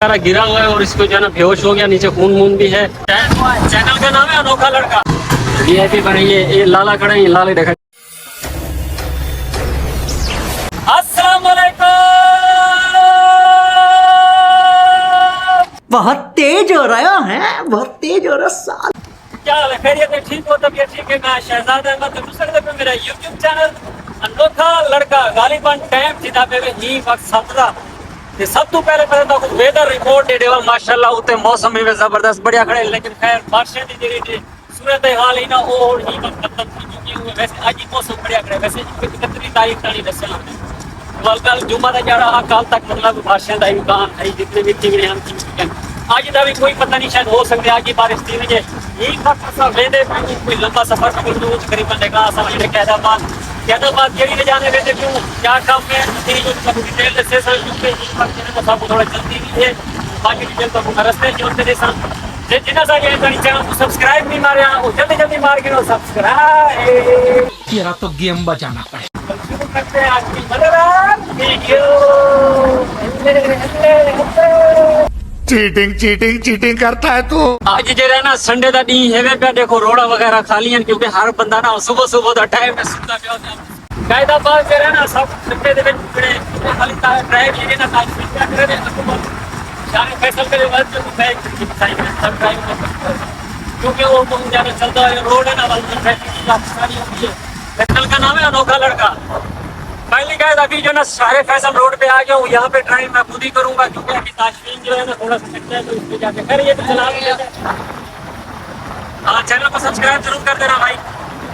सारा गिरा हुआ है और इसको जो है ना बेहोश हो गया, नीचे खून वून भी है। चैनल का नाम है अनोखा लड़का। वीआईपी बनी है, ये लाला खड़े हैं, लाले देखा। अस्सलाम वालेकुम। बहुत तेज हो रहा है, बहुत तेज हो रहा साल। क्या हाल है? खैरियत है? ठीक हो? तबीयत ठीक है? मैं शहजाद अहमद दूसरे पे मेरा यूट्यूब चैनल अनोखा लड़का गालिबन टाइम जिदा पे ही वक्त सपदा ते सब तो पहले तो वेदर रिपोर्ट दे देवा। माशाल्लाह उते मौसम में जबरदस्त बढ़िया खड़े, लेकिन खैर बारिश दी जेडी सूरत हाल ही ना और ही मतलब क्योंकि वैसे आज ही मौसम बढ़िया खड़े। वैसे 31 तारीख ताणी दसना कल जुम्मा दा जड़ा कल तक मतलब बारिश दा इम्कान है, जितने भी चिंगड़े हम आज का भी कोई पता नहीं, शायद हो सकते आज की बारिश थी वजह यही वक्त असा वेंदे कोई लंबा सफर कर करीबन देखा असा वजह कैदाबाद जेडी ले जाने वेंदे क्यों क्या काम में तेरी जो सब डिटेल से सर क्योंकि इस वक्त ने तो सब थोड़ा जल्दी भी है, बाकी डिटेल तो रास्ते जो से जैसा जे जिना सा ये चैनल को सब्सक्राइब नहीं मारे वो जल्दी जल्दी मार के सब्सक्राइब। तेरा तो गेम बचाना पड़ेगा। शुरू करते हैं आज की मजेदार वीडियो। चीटिंग चीटिंग चीटिंग करता है तू। आज जो है ना संडे का डी है पे देखो रोड़ा वगैरह खाली हैं क्योंकि हर बंदा ना सुबह सुबह का टाइम है सुनता पे होता है कायदाबाद जो है ना सब संडे दे विच बड़े खाली ड्राइव ये ना काज क्या करे सारे फैसल के बाद जो बैग साइकिल सब ड्राइव क्योंकि वो बहुत ज्यादा चलता है रोड है ना वाली ट्रैफिक की सारी होती है। चैनल का नाम है अनोखा लड़का। फाइनली गाइस अभी जो ना सारे फैसल रोड पे आ गया हूँ, यहाँ पे ड्राइव मैं खुद ही करूंगा क्योंकि अभी ताशफीन जो है ना थोड़ा सा सकता है तो इसको जाके खैर ये तो चला लिया। हाँ चैनल को सब्सक्राइब जरूर कर देना भाई।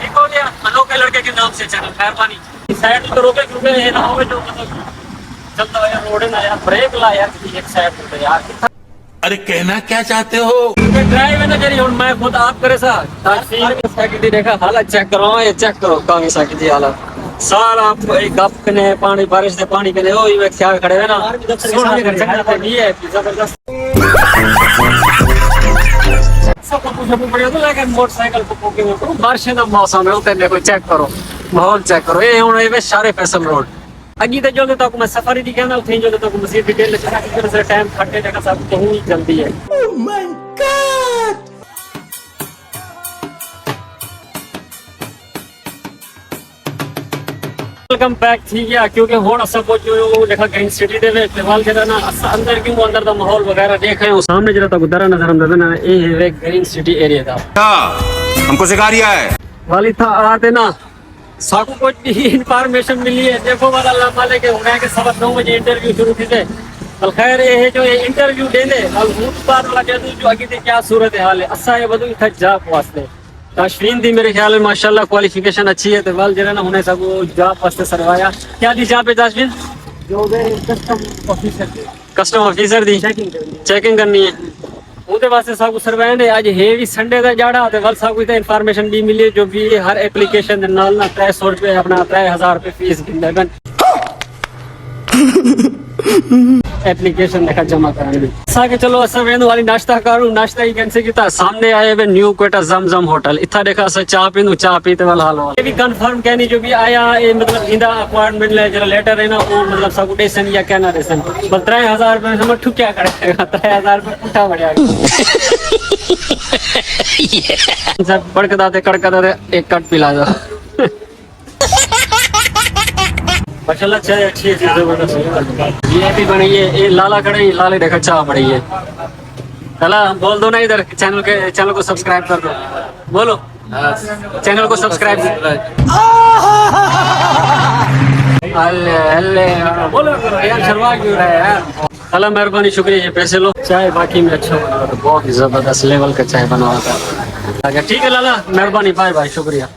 ठीक हो गया अनोखे लड़के के नाम से चैनल, मेहरबानी। इस साइड तो रोके क्योंकि ये ना हो जो मतलब चलता है रोड है ना यार, ब्रेक ला यार एक साइड पे यार। अरे कहना क्या चाहते हो? ड्राइव है ना जरी हुन मैं खुद आप करे सा ताशफीन के साइड दी देखा हालत चेक करो, ये चेक करो कांगी सा की हालत सारा एक गप ने पानी बारिश दे पानी के ओ ये ख्याल खड़े है ना सोना के चक्कर पे भी है जबरदस्त सब कुछ सब बढ़िया तो लेकिन मोटरसाइकिल को पोके में बारिश का मौसम है उतरने को चेक करो माहौल चेक करो। ये हुन ये सारे फैसल रोड अगी तो जो तक मैं सफर ही दिखाना उठे जो तक मजीद डिटेल चला के से टाइम खट्टे जगह सब कहीं जल्दी है। Oh my God. Welcome back थी गया क्योंकि हुन सब जो देखा ग्रीन सिटी दे विच वाल जरा ना अंदर क्यों अंदर दा माहौल वगैरह देख रहे हो सामने जरा तक दरा नजर अंदर ना ये है ग्रीन सिटी एरिया दा हमको सिखा रिया है वाली था आते ना साकू को इंफॉर्मेशन मिली है। देखो वाला अल्लाह मालिक के होना है कि 9:15 बजे इंटरव्यू शुरू थी थे कल खैर ये है जो ये इंटरव्यू देंदे कल बहुत बार वाला जो आगे ते क्या सूरत हाल है असा ये बदू था जॉब वास्ते ताशफीन दी मेरे ख्याल में माशाल्लाह क्वालिफिकेशन अच्छी है तो वाल जरा ना होने सब जॉब वास्ते सरवाया। क्या दी जॉब है ताशफीन? जो कस्टम ऑफिसर दी चेकिंग करनी है उहदे वास्ते सब सरवाए ने। आज है भी संडे दा जाड़ा ते वल सब कुछ इन्फॉर्मेशन भी मिली जो भी हर एप्लीकेशन दे नाल ना 300 रुपए अपना 3000 रुपए फीस गिंदन एप्लीकेशन देखा जमा कराने साके चलो असा वेंद वाली नाश्ता करूं नाश्ता ही कैंसिल किया सामने आए वे न्यू कोटा जमजम होटल इथा देखा असा चाय पींदू चाय पीते वाला हाल ये भी कंफर्म कहनी जो भी आया ये मतलब इंदा अपॉइंटमेंट ले जरा लेटर है ना वो मतलब सगुटेशन या क्या ना रेशन बस 3000 रुपए समझ ठुक्या करेगा 3000 रुपए उठा बढ़िया सब बड़कदा ते कड़कदा ते एक कट पिला दो माशाल्लाह चाय अच्छी है जबरदस्त वीआईपी बनी है। ये लाला खड़े हैं, लाले देखा चाय बड़ी है। चला बोल दो ना इधर चैनल को सब्सक्राइब कर दो बोलो चैनल को सब्सक्राइब अल्ले बोलो यार शर्मा क्यों रहा है यार। चला मेहरबानी शुक्रिया ये पैसे लो चाय बाकी में अच्छा बना था बहुत जबरदस्त लेवल का चाय बना था। ठीक है लाला मेहरबानी बाय बाय शुक्रिया।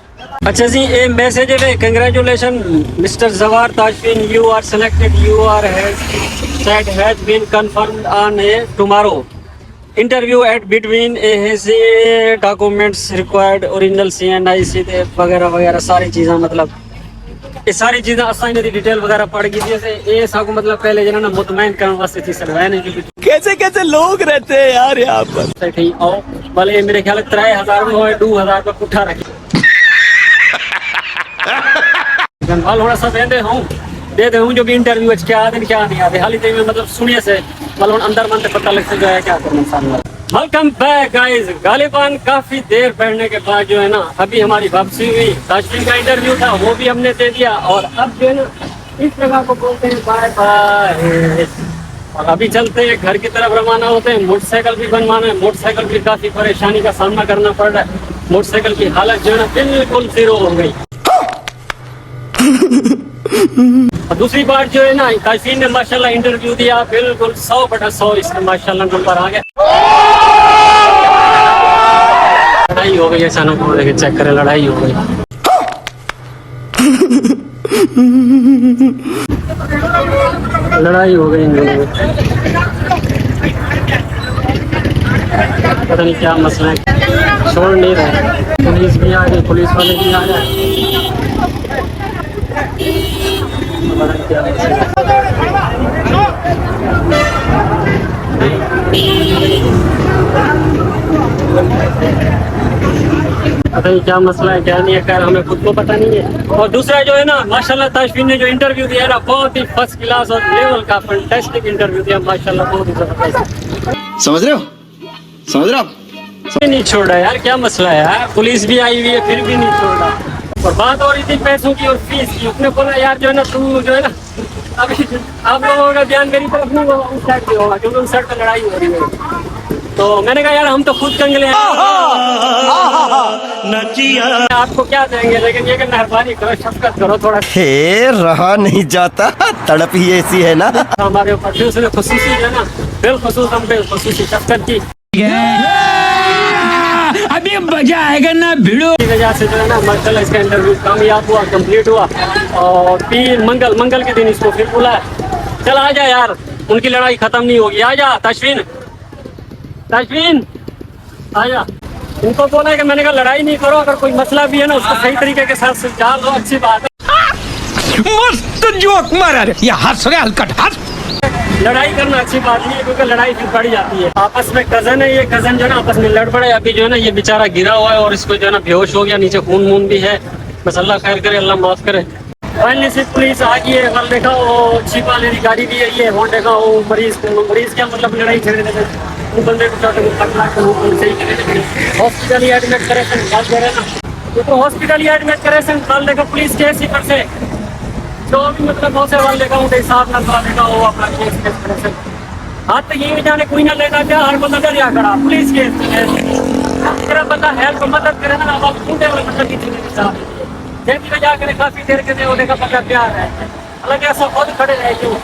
अच्छा जी ये मैसेज है congratulation mister Jawar Tashfeen you are selected you are has been confirmed on a tomorrow interview at between a documents required original CNIC वगैरह वगैरह सारी चीज़ें मतलब ये सारी चीज़ें असाइन दी डिटेल वगैरह पढ़ गई जैसे ये सब मतलब पहले जो ना मुतमईन करने वास्ते थी सर वैन कैसे कैसे लोग रहते हैं यार यहाँ पर। ठीक आओ भले मेरे ख्याल 3000 में हो 2000 का पुट्ठा रखे थोड़ा सा दे हूँ जो भी इंटरव्यू क्या आते क्या नहीं आते हाल ही मतलब सुनिए से मतलब अंदर मन से पता लगता जो है क्या करूँ इंसान। Welcome back guys. गालिबान काफी देर पढ़ने के बाद जो है ना अभी हमारी वापसी हुई। ताशफीन का इंटरव्यू था वो भी हमने दे दिया और अब जो है ना इस जगह को बोलते हैं बाय बाय। और अभी चलते हैं घर की तरफ रवाना होते हैं। मोटरसाइकिल भी बनवाना है, मोटरसाइकिल भी काफी परेशानी का सामना करना पड़ रहा है। मोटरसाइकिल की हालत जो है ना बिल्कुल जीरो हो गई। और दूसरी बात जो है ना ताशफीन ने माशाल्लाह इंटरव्यू दिया, बिल्कुल 100/100 इसमें माशाल्लाह नंबर आ गया। लड़ाई हो गई अचानक, वो देखे चेक करे लड़ाई हो गई। लड़ाई हो गई इन दोनों में, पता नहीं क्या मसला है, छोड़ नहीं रहे। पुलिस भी आ गई, पुलिस वाले भी आ गए, पता नहीं क्या मसला पता नहीं क्या मसला है क्या नहीं है, खैर हमें खुद को पता नहीं है। और दूसरा जो है ना माशाल्लाह ताशफीन ने जो इंटरव्यू दिया ना बहुत ही फर्स्ट क्लास और लेवल का फैंटास्टिक इंटरव्यू दिया माशाल्लाह, बहुत ही जबरदस्त। समझ रहे हो, समझ रहे हो आप? नहीं छोड़ रहा यार, क्या मसला है यार, पुलिस भी आई हुई है फिर भी नहीं छोड़ रहा। और बात हो रही थी पैसों की और फीस की। उसने बोला यार जो है ना तू जो है ना अभी आप लोगों का ध्यान मेरी तरफ नहीं होगा, उस साइड पे होगा क्योंकि उस साइड पे लड़ाई हो रही है। तो मैंने कहा यार हम तो खुद कंगले हैं, आपको क्या देंगे, लेकिन ये कि मेहरबानी करो, शफकत करो थोड़ा। हे रहा नहीं जाता, तड़प ही ऐसी है ना। हमारे ऊपर फिर उसने खुसूसी जो है ना बिलखुसूस हम पे खुसूसी शफकत की अभी मजा आएगा ना भिड़ो। की वजह से जो है ना माशाल्लाह इसका इंटरव्यू कामयाब हुआ, कंप्लीट हुआ। और फिर मंगल के दिन इसको फिर बुलाया, चल आ जा यार, उनकी लड़ाई खत्म नहीं होगी, आ जा ताशफीन आ जा। उनको बोला है कि मैंने कहा लड़ाई नहीं करो, अगर कोई मसला भी है ना उसको सही तरीके के साथ सुलझा लो, अच्छी बात है। मस्त जोक मारा रे, ये हंस रहे हलकट हंस। लड़ाई करना अच्छी बात नहीं है क्योंकि लड़ाई फिर बढ़ जाती है। आपस में कजन है, ये कजन जो है ना आपस में लड़ पड़े। अभी जो है ना ये बेचारा गिरा हुआ है और इसको जो है ना बेहोश हो गया, नीचे खून भी है। बस अल्लाह खैर करे, अल्लाह माफ करे। फाइनली से पुलिस आ गई है। कल देखा वो जीप वाले की गाड़ी भी आई है, वहाँ देखा वो मरीज क्या मतलब लड़ाई छेड़ देते वो बंदे को हॉस्पिटल ही एडमिट करे ना, तो हॉस्पिटल ही एडमिट करे। कल देखा पुलिस केस ही पर से जो भी मतलब बहुत से वाले का उनके हिसाब ना करा देगा वो अपना केस करे। हाँ तो ये जाने कोई ना लेगा क्या, हर बंदा डरिया खड़ा पुलिस केस तेरा बंदा हेल्प मदद करे ना, आप ढूंढे वाले मतलब की जाकर काफी देर के होने का पता प्यार है। हालांकि ऐसा खुद खड़े रहे क्यों,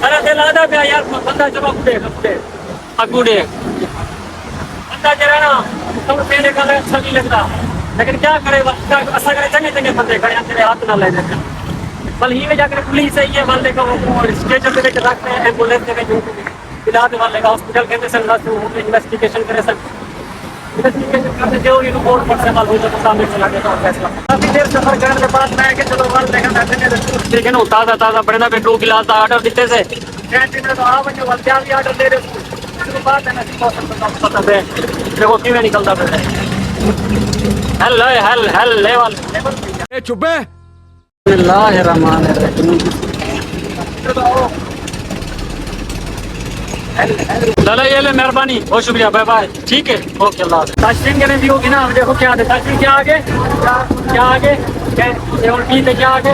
अरे दिल आधा प्यार यार, बंदा चलो अगूडे बंदा जरा ना तुम पहले का अच्छा नहीं लगता, लेकिन क्या करे ऐसा करे चंगे बंदे खड़े तेरे हाथ ना ले देते। बल ही में जाकर पुलिस है ये वाले का वो स्टेशन पे रखते हैं, एम्बुलेंस में इलाज वाले का हॉस्पिटल कहते सर इन्वेस्टिगेशन करे सर, इन्वेस्टिगेशन करते जो रिपोर्ट पर से मालूम हो तो सामने चला गया था फैसला। काफी देर सफर करने के बाद मैं कि चलो वाल देखा ठीक है ना, ताज़ा बड़ा बेटू गिलास का ऑर्डर देते से कैंटीन में तो आ बच्चे वाल क्या भी ऑर्डर दे रहे बात है ना, पता है देखो क्यों निकलता फिर हेल लेवल चुप है। लाला ये ले मेहरबानी, बहुत शुक्रिया, बाय बाय, ठीक है ओके अल्लाह। ताशफीन के भी होगी ना, देखो क्या है ताशफीन, क्या आगे क्या आगे क्या आगे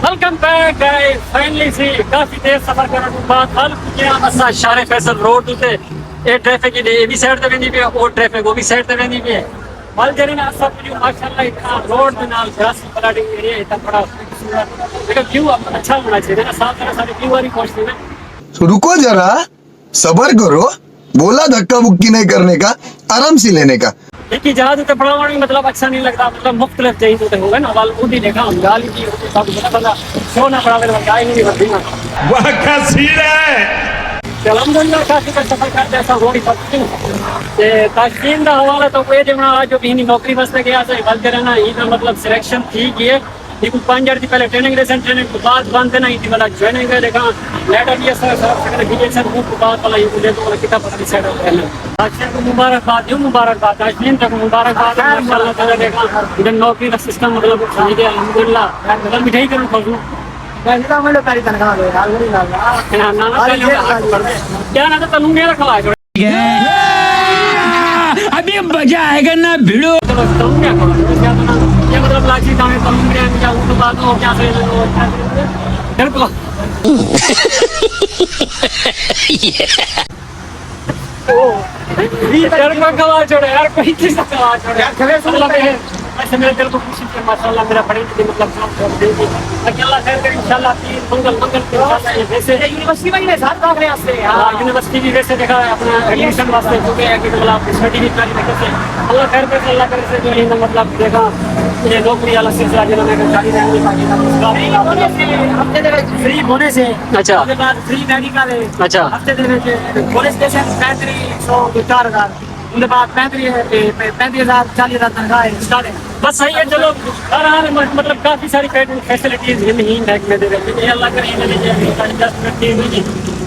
वेलकम बैक गाइस। फाइनली सी काफी देर सफर करने के बाद हल किया असा शारे फैसल रोड उते ए ट्रैफिक ए बी साइड ते वेंदी पे और ट्रैफिक वो भी साइड ते वेंदी पे वल जरी ना सब जो माशाल्लाह इतना रोड के नाल ग्रास प्लाटिंग एरिया इतना बड़ा लेकिन व्यू अच्छा होना चाहिए ना, साफ तरह सारी व्यू वाली पहुंचती है। तो रुको जरा, सबर करो, बोला धक्का मुक्की नहीं करने का, आराम से लेने का। एक ही जहाज उते पड़ा हुआ मतलब अच्छा नहीं लगता, मतलब मुख्तलिफ चाहिए होते होगा ना वाल उदी देखा हम गाली की सब बंदा सोना पड़ा मेरे गाय नहीं बदली ना वाह क्या सीन है। अलहमदुलिल्लाह काफी का सफर करते ऐसा हो नहीं सकती ते ताशफीन का हवाला तो कोई जमना आज जो भी नौकरी वास्ते गया था वल करना ही मतलब सिलेक्शन थी कि ये कुछ 5 थी पहले ट्रेनिंग रेसन ट्रेनिंग को बाद बंद है ना इतनी वाला ज्वाइनिंग है देखा लेटर ये सर सर गिलेसन को बाद वाला ये मुझे तो किताब पता नहीं सेट हो गया आज को मुबारकबाद आज दिन तक मुबारकबाद माशाल्लाह ताला देखा इधर नौकरी का सिस्टम मतलब सही है अल्हम्दुलिल्लाह मतलब मिठाई करूं खाऊं क्या ना तो तनु मेरा खवा अभी मजा आएगा ना भिड़ो चलो तनु क्या करो ये मतलब लाची दाने तनु मेरे क्या उनको बात हो क्या से डर को ये डर को खवा छोड़े यार कोई चीज का खवा छोड़े यार खबे सुन लगे हैं ऐसे मेरे दिल को खुशी से माशाल्लाह मेरा बड़ी मतलब काम कर देगी अल्लाह खैर करे इंशाल्लाह पीर मंगल के इंशाल्लाह ये वैसे यूनिवर्सिटी में साथ भाग रहे हैं हां यूनिवर्सिटी भी वैसे देखा अपना एडमिशन वास्ते हो गया कि मतलब सर्टिफिकेट वाली देखा से अल्लाह खैर करे अल्लाह करे से जो ये मतलब देखा ये नौकरी वाला सिलसिला जो मैंने जारी रहने पाकी हफ्ते दे फ्री होने से अच्छा उसके बाद फ्री मेडिकल है अच्छा हफ्ते दे पुलिस स्टेशन 3500 उनके बाद 35,000 40,000 तनख्वाह है स्टार्ट है बस सही है चलो हर मतलब काफी सारी फैसिलिटीज ही महकमे दे रहे हैं अल्लाह करे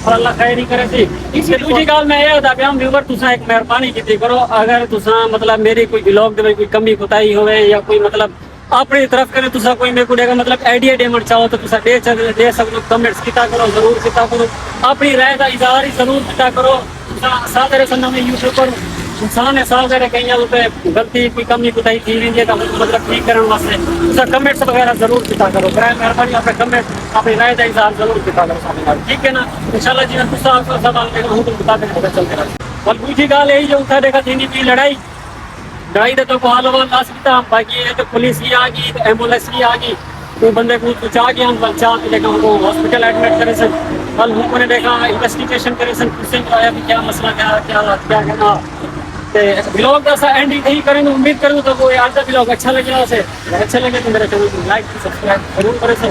और अल्लाह खैर ही करे थी इसके दूसरी गाल मैं ये बता पाऊं व्यूवर तुसा एक मेहरबानी की करो अगर तुसा मतलब मेरी कोई ब्लॉग दे कोई कमी कोताही होवे या कोई मतलब अपनी तरफ करे तुसा कोई मेरे को देगा मतलब आइडिया देना चाहो तो तुसा दे सकते कमेंट्स किया करो जरूर किया करो अपनी राय का इजहार जरूर किया करो सादरे सन्ना में यूट्यूब पर इंसान है साल करे कहीं पे गलती कोई कमी कोताही थी नहीं है मतलब ठीक करने वास्ते तुसा कमेंट्स वगैरह जरूर किया करो बराए मेहरबानी अपने कमेंट अपनी राय का इजहार जरूर किया करो सामने ठीक है ना इंशाल्लाह जी तुसा आपको सवाल देगा हूं तो बता देंगे चलते रहो और दूसरी गाल यही जो उठा देखा थी की लड़ाई तो हाल वाल लाश किया बाकी तो पुलिस ही आ गई तो एम्बुलेंस ही आ गई तो बंदे को कुछ आ गया हम चाह लेकिन उनको हॉस्पिटल एडमिट करे सन कल हमने देखा इन्वेस्टिगेशन करे सन कुछ आया भी क्या मसला क्या कहना ब्लॉग का एंड ही करें उम्मीद करूँ तो वो आज का ब्लॉग अच्छा लगे उसे अच्छा लगे तो मेरे चैनल को लाइक सब्सक्राइब जरूर करें सर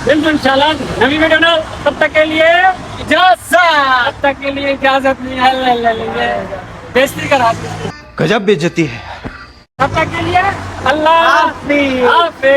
बिल्कुल इंशाल्लाह नवी वीडियो ना तब तक के लिए इजाजत नहीं है बेइज्जती करा गजब बेइज्जती है तब तक के लिए अल्लाह हाफिज़।